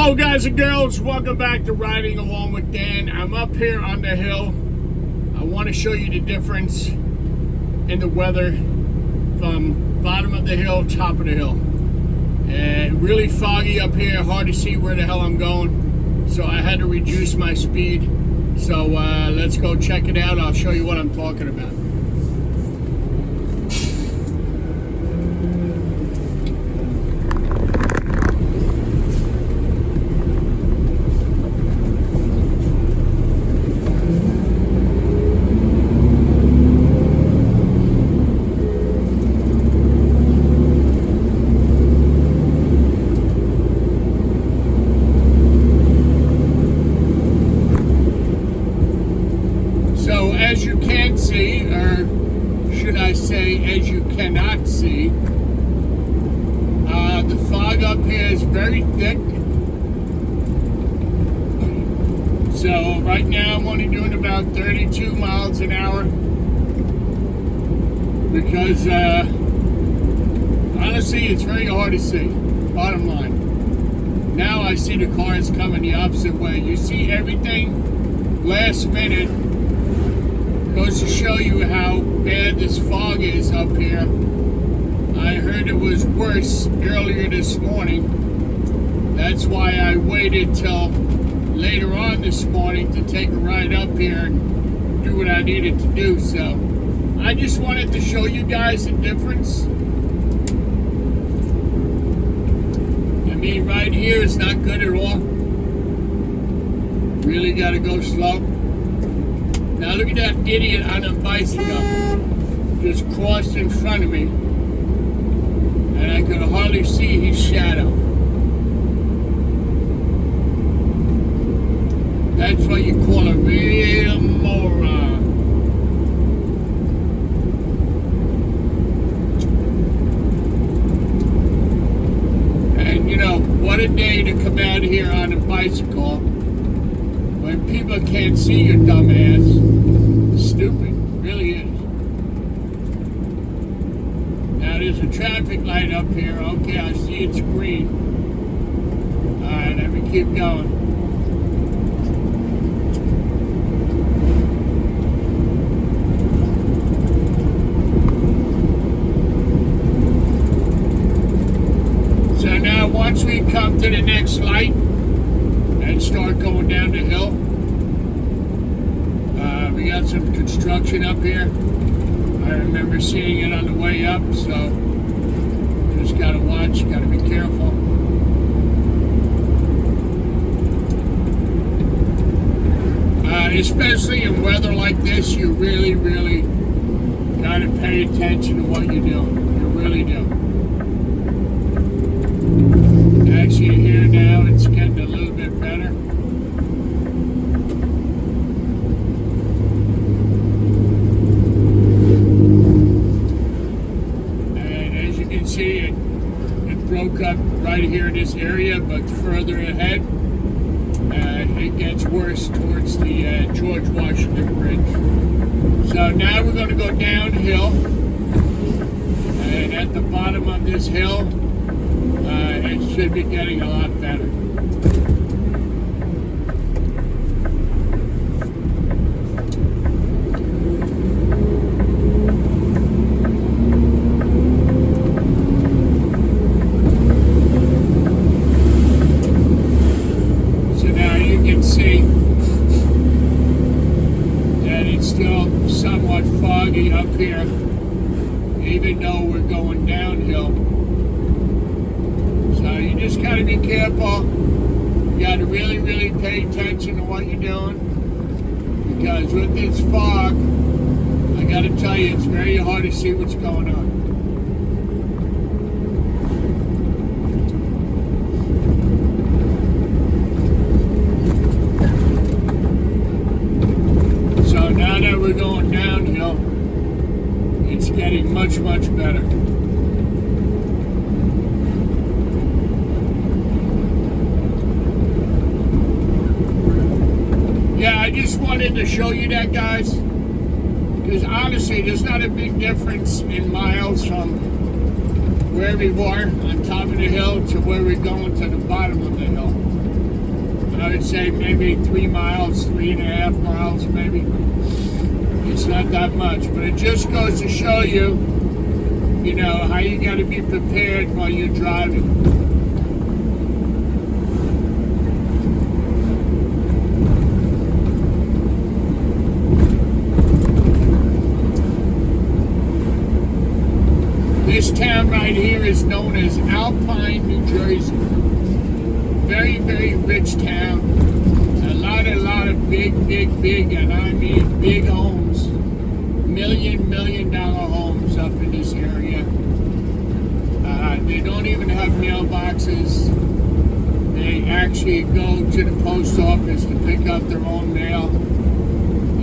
Hello guys and girls, welcome back to Riding Along with Dan. I'm up here on the hill. I want to show you the difference in the weather from bottom of the hill, top of the hill. And really foggy up here, hard to see where the hell I'm going. So I had to reduce my speed. So let's go check it out. I'll show you what I'm talking about. As you can see, or should I say as you cannot see, the fog up here is very thick. So right now I'm only doing about 32 miles an hour because honestly it's very hard to see, bottom line. Now I see the cars coming the opposite way. You see everything last minute. Goes to show you how bad this fog is up here. I heard it was worse earlier this morning. That's why I waited till later on this morning to take a ride up here and do what I needed to do. So I just wanted to show you guys the difference. I mean, right here is not good at all. Really got to go slow. Now look at that idiot on a bicycle just crossed in front of me, and I could hardly see his shadow. That's what you call a real moron. And you know, what a day to come out here on a bicycle when people can't see your dumb ass. Stupid, really is. Now there's a traffic light up here. Okay, I see it's green. Alright, let me keep going. So now once we come to the next light and start going down the hill, we got some construction up here. I remember seeing it on the way up, so just gotta watch, gotta be careful. Especially in weather like this, you really, really gotta pay attention to what you're doing. You really do. Actually, here now, it's getting a little bit better. Broke up right here in this area, but further ahead it gets worse towards the George Washington Bridge. So now we're going to go downhill, and at the bottom of this hill it should be getting a lot better. See that it's still somewhat foggy up here, even though we're going downhill. So you just got to be careful. You got to really, really pay attention to what you're doing, because with this fog, I got to tell you, it's very hard to see what's going on. Now that we're going downhill, it's getting much, much better. Yeah, I just wanted to show you that, guys, because honestly, there's not a big difference in miles from where we were on top of the hill to where we're going to the bottom of the hill. I'd say maybe 3 miles, 3.5 miles, maybe. It's not that much, but it just goes to show you, you know, how you got to be prepared while you're driving. This town right here is known as Alpine, New Jersey. Very, very rich town. A lot of big, and I mean big homes. $1 million homes up in this area. They don't even have mailboxes. They actually go to the post office to pick up their own mail.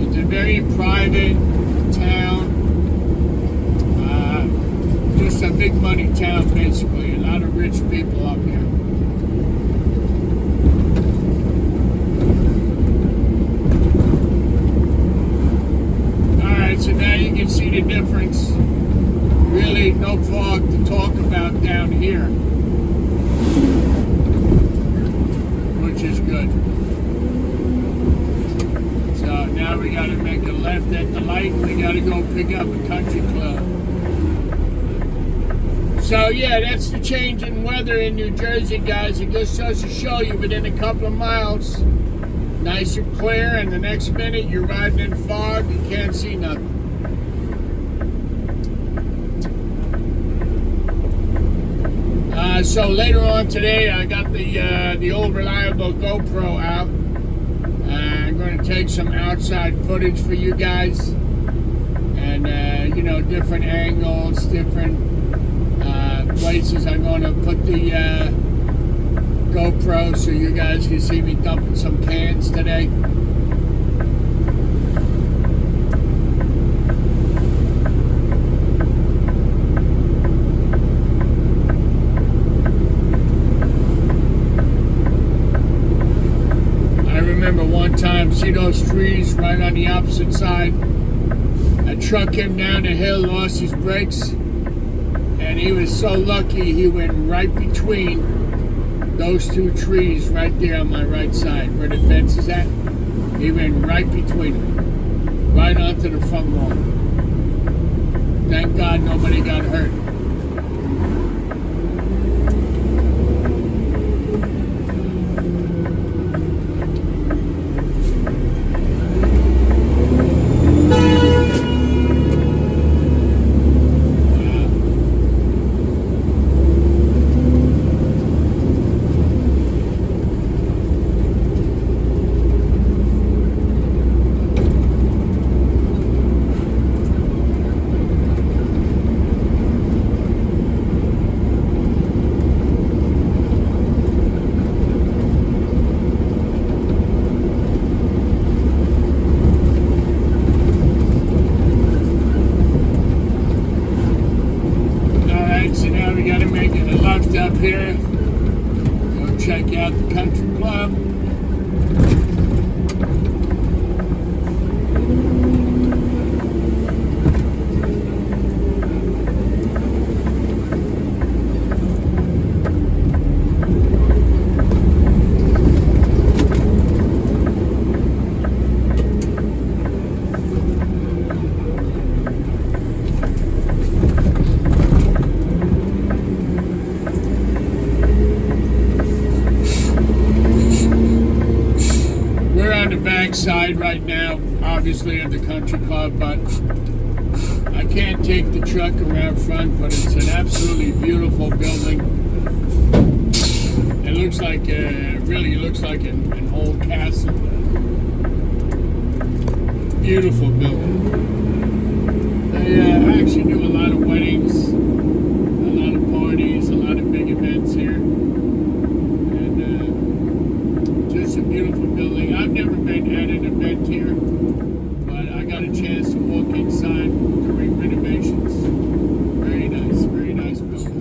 It's a very private town. Just a big money town, basically. A lot of rich people up here. Alright, so now you can see the difference. Really no fog to talk about down here, which is good. So now we got to make a left at the light. We got to go pick up a country club. So yeah, that's the change in weather in New Jersey, guys. It just goes to show you within a couple of miles, nice and clear, and the next minute you're riding in fog, you can't see nothing. So later on today, I got the old reliable GoPro out. I'm going to take some outside footage for you guys, and you know, different angles, different places. I'm going to put the GoPro so you guys can see me dumping some cans today. I remember one time, see those trees right on the opposite side? A truck came down the hill, lost his brakes, and he was so lucky he went right between those two trees right there on my right side where the fence is at. He went right between them, right onto the front lawn. Thank God nobody got hurt. Up here, go check out the country club. Side right now, obviously, of the country club, but I can't take the truck around front, but it's an absolutely beautiful building. It looks like, really looks like an old castle. Beautiful building. They actually do a lot of weddings, a lot of parties, a lot of big events here. And just a beautiful building. I've never been at an event here, but I got a chance to walk inside during renovations. Very nice building.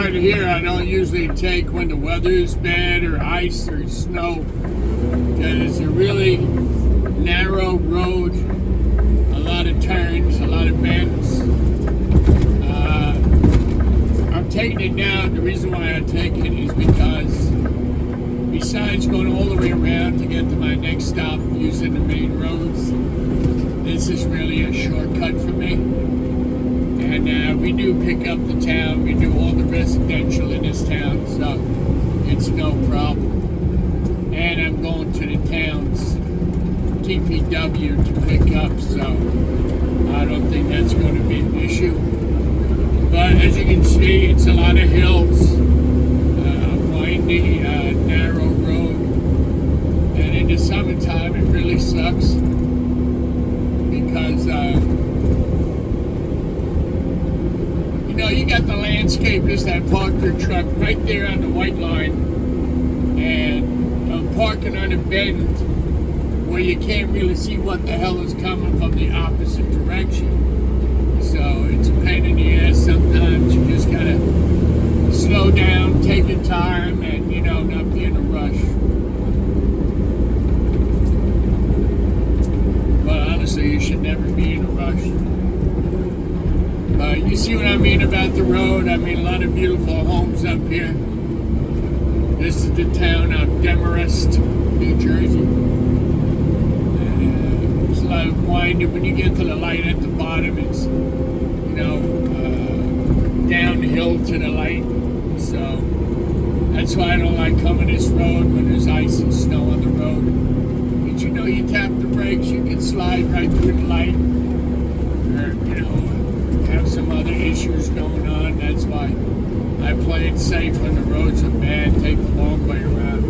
part of here I don't usually take when the weather is bad or ice or snow. Because it's a really narrow road, a lot of turns, a lot of bends. I'm taking it down. The reason why I take it is because besides going all the way around to get to my next stop using the main roads, this is really a shortcut for me. And we do pick up the town. We do all the residential in this town, so it's no problem. And I'm going to the town's DPW to pick up, so I don't think that's going to be an issue. But as you can see, it's a lot of hills, windy, narrow road. And in the summertime, it really sucks because, you got the landscapers that park their truck right there on the white line and parking on a bend where you can't really see what the hell is coming from the opposite direction. So it's a pain in the ass sometimes. You just gotta slow down, take your time, and not be in a rush. But honestly, you should never be in a rush. You see what I mean about the road? I mean, a lot of beautiful homes up here. This is the town of Demarest, New Jersey. It's a lot of winding. When you get to the light at the bottom, it's, downhill to the light. So that's why I don't like coming this road when there's ice and snow on the road. But you tap the brakes, you can slide right through the light. Or, have some other issues going on. That's why I play it safe when the roads are bad, take the long way around.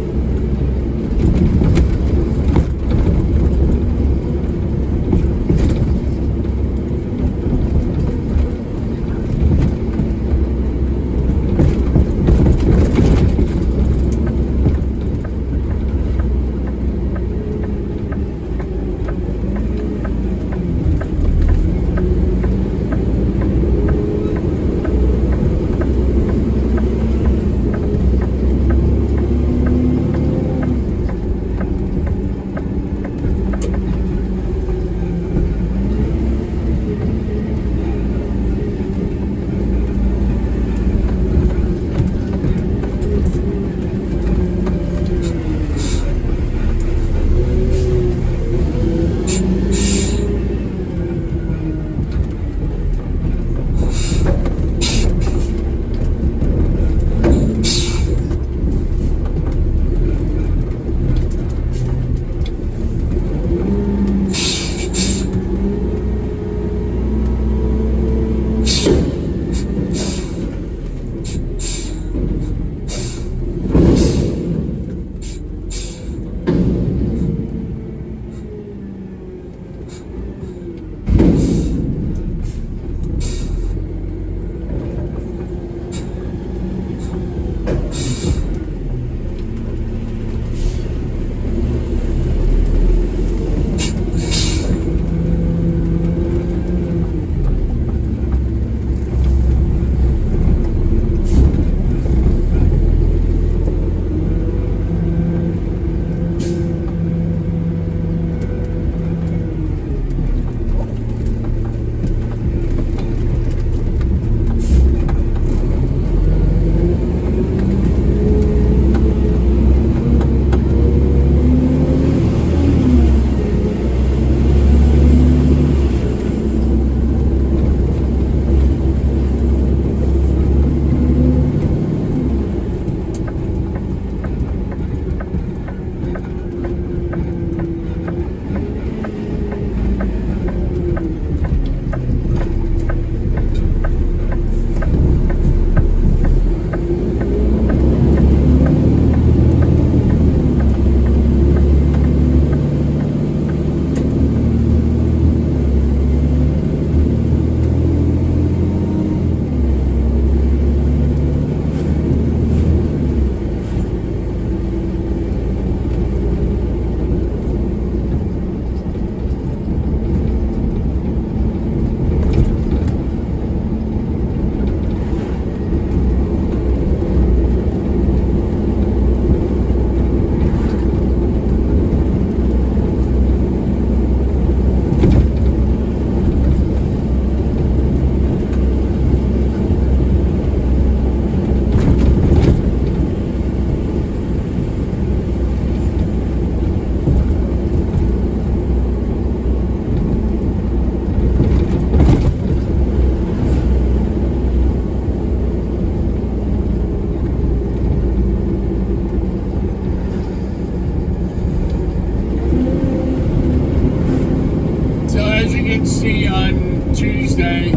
see on Tuesday,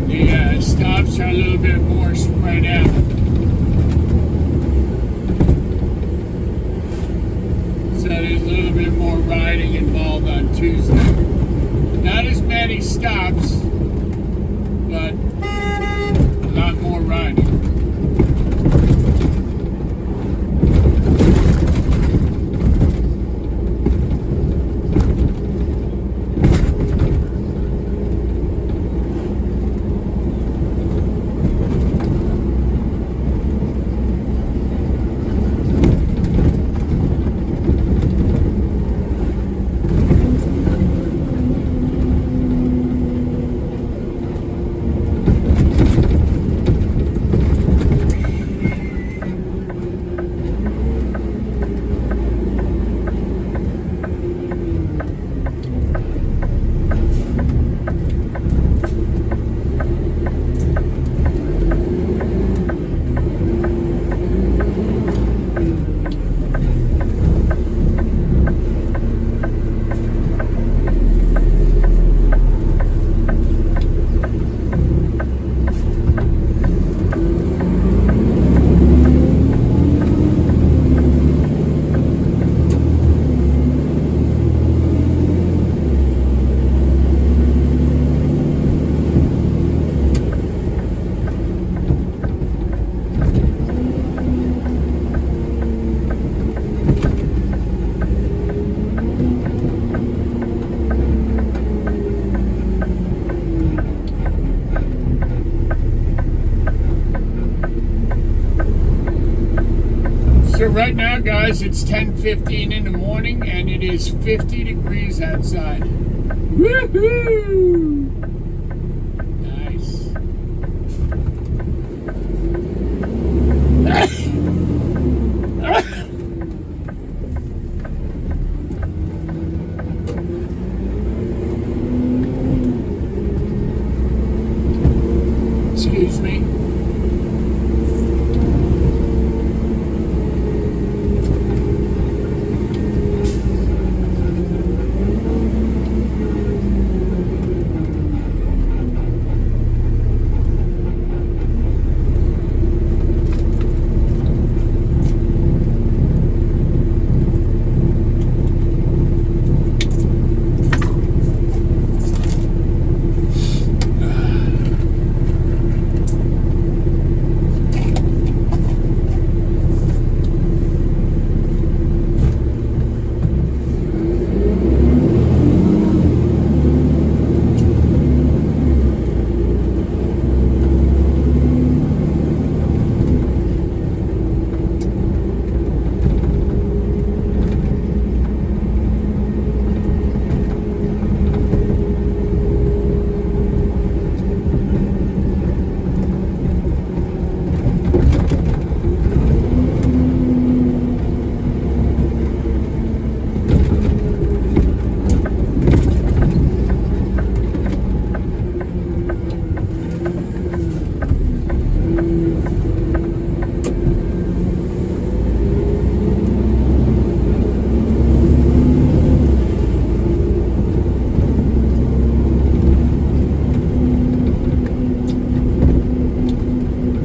the stops are a little bit more spread out. So there's a little bit more riding involved on Tuesday. Not as many stops, but a lot more riding. So right now, guys, it's 10:15 in the morning, and it is 50 degrees outside. Woohoo! Nice. Excuse me.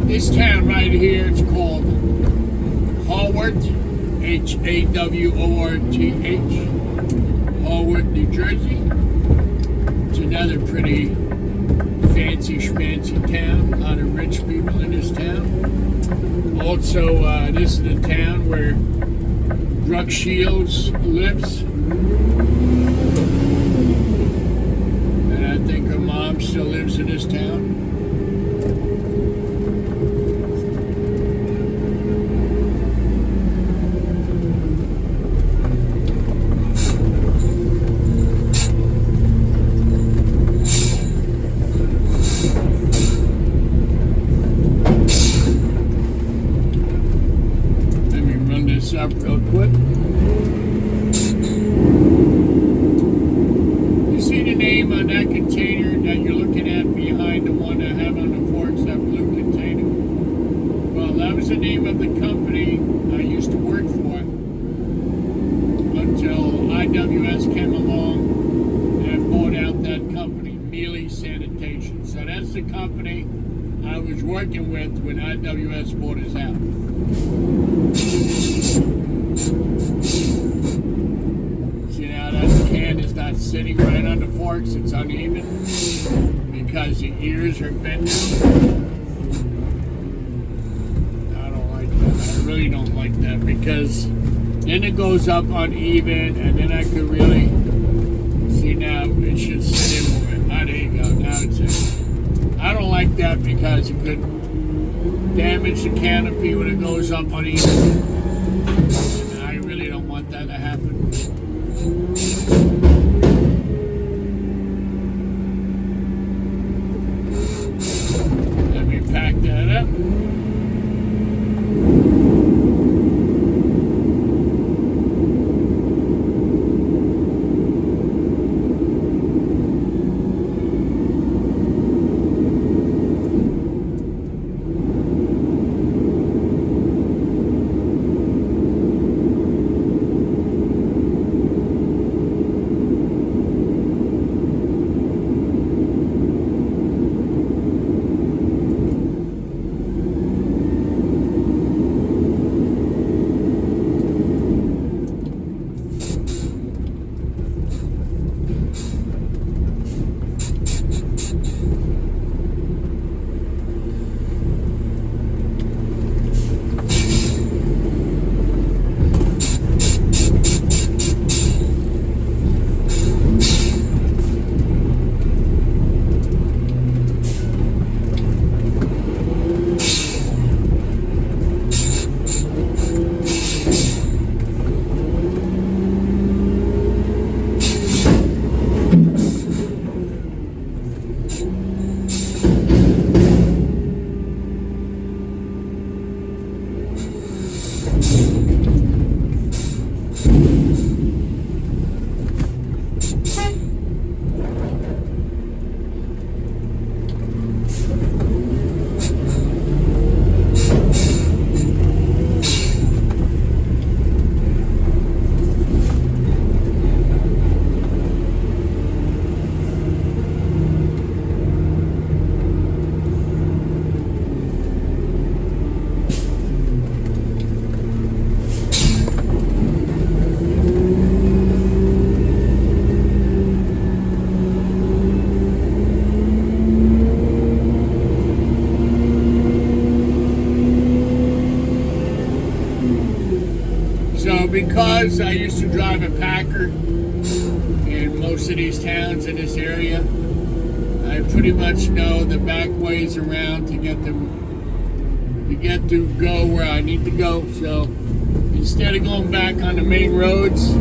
This town right here, it's called Haworth, Haworth, Haworth, New Jersey. It's another pretty fancy schmancy town. A lot of rich people in this town. Also, this is the town where Brooke Shields lives. And I think her mom still lives in this town. Up real quick. You see the name on that container that you're looking at behind the one I have on the forks, that blue container? Well, that was the name of the company I used to work for until IWS came along and bought out that So that's the company I was working with when IWS bought us out. See now that can is not sitting right on the forks, it's uneven because the ears are bent down. I don't like that. I really don't like that because then it goes up uneven and then I could really see now it should sit in more. Ah, there you go. Now it's in. I don't like that because it could damage the canopy when it goes up uneven. And I really don't want that to happen. Let me pack that up. So because I used to drive a Packer in most of these towns in this area, I pretty much know the back ways around to get to go where I need to go. So instead of going back on the main roads,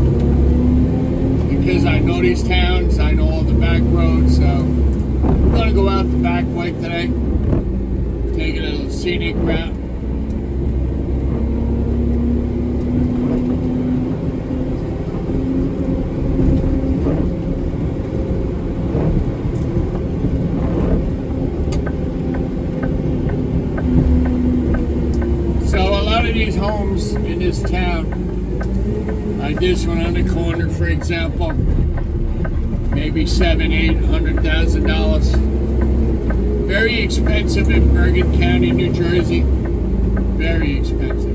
because I know these towns, I know all the back roads, so I'm gonna go out the back way today, take a little scenic route. These homes in this town, like this one on the corner, for example, maybe $700,000-800,000. Very expensive in Bergen County, New Jersey. Very expensive.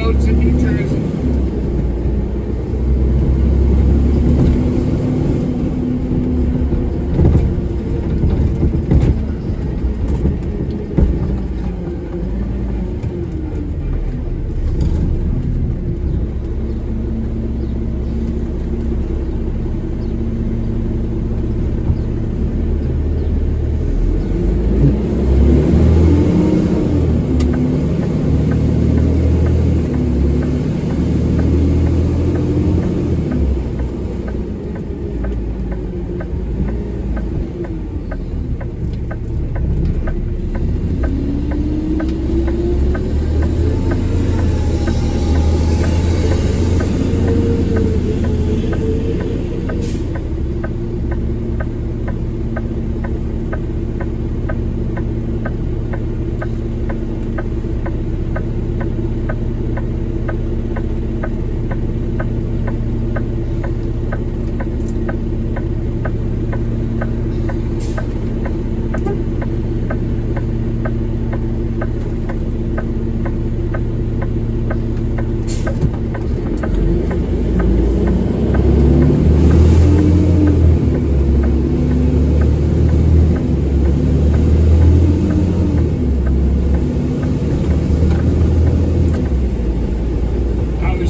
roads in New Jersey.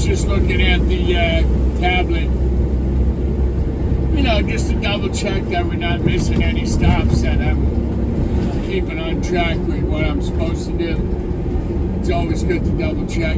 Just looking at the tablet, just to double check that we're not missing any stops, that I'm keeping on track with what I'm supposed to do. It's always good to double check.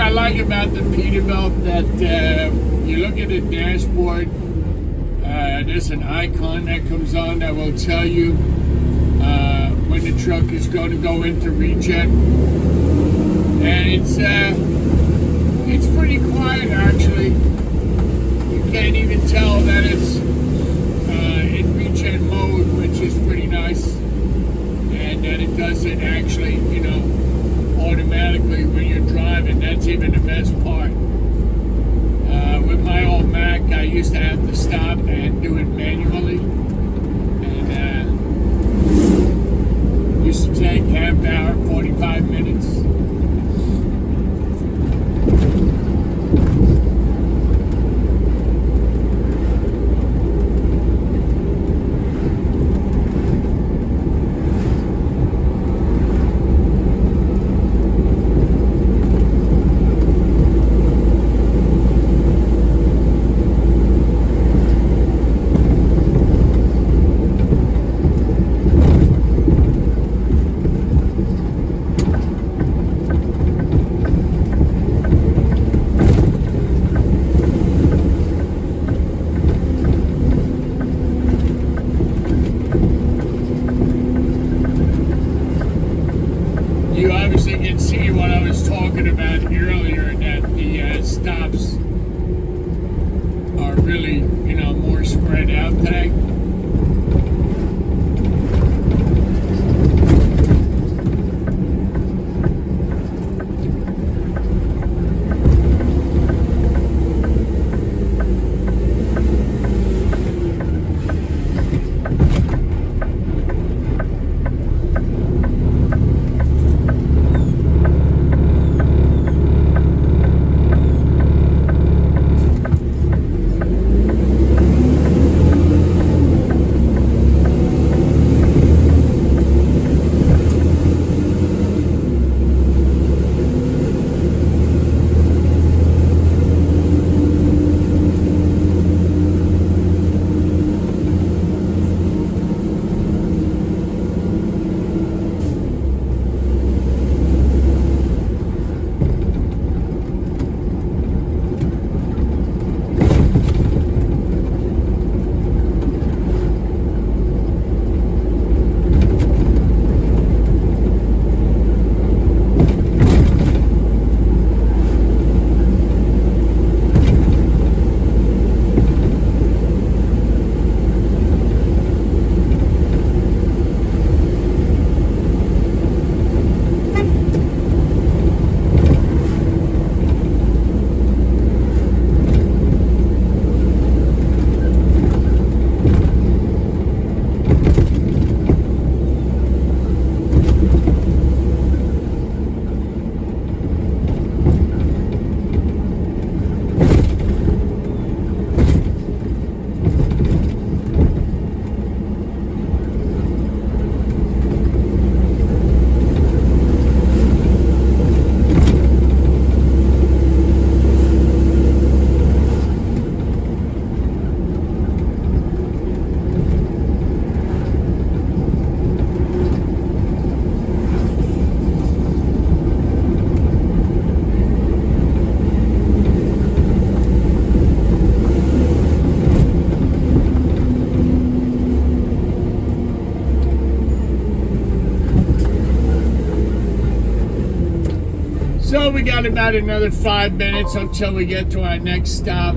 I like about the Peterbilt that you look at the dashboard, there's an icon that comes on that will tell you when the truck is going to go into regen, and it's pretty quiet actually. You can't even tell that it's in regen mode, which is pretty nice, and that it does it actually, automatically when you're driving. That's even the best part. With my old Mac, I used to have to stop and do it manually, and used to take half hour, 45 minutes. You obviously can see what I was talking about earlier, that the stops are really, more spread out today. So we got about another 5 minutes until we get to our next stop.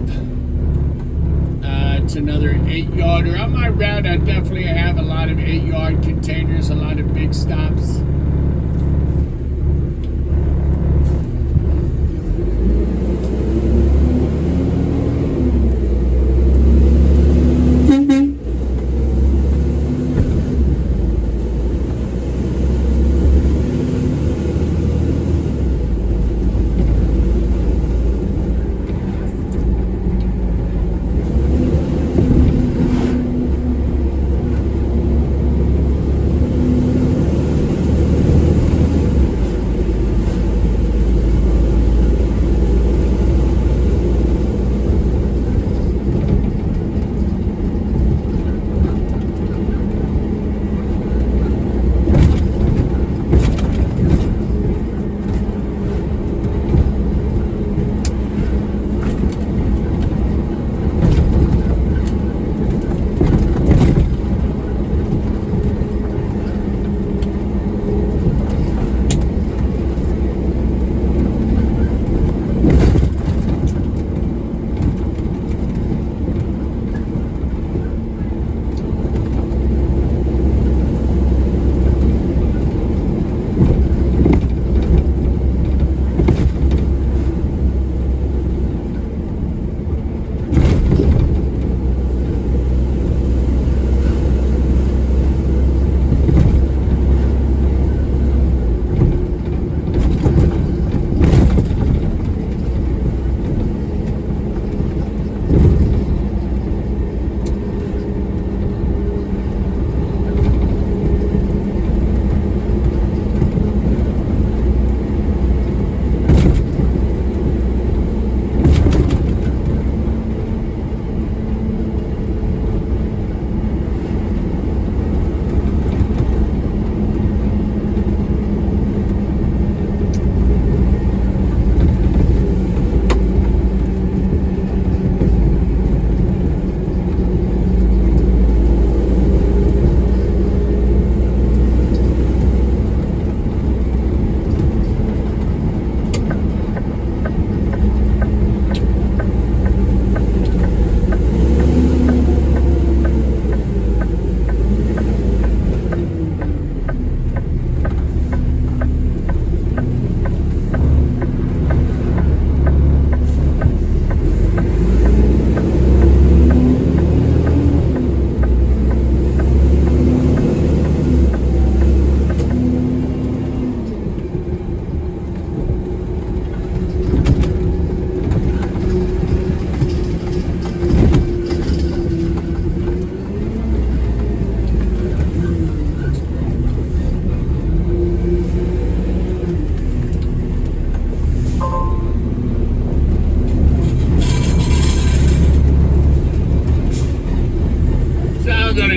It's another 8-yarder. On my route, I definitely have a lot of 8-yard containers, a lot of big stops.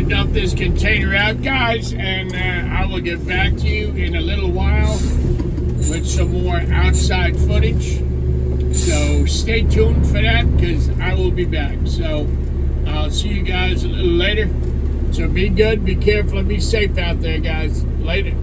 Dump this container out, guys, and I will get back to you in a little while with some more outside footage. So stay tuned for that, because I will be back. So I'll see you guys a little later. So be good, be careful, and be safe out there, guys. Later.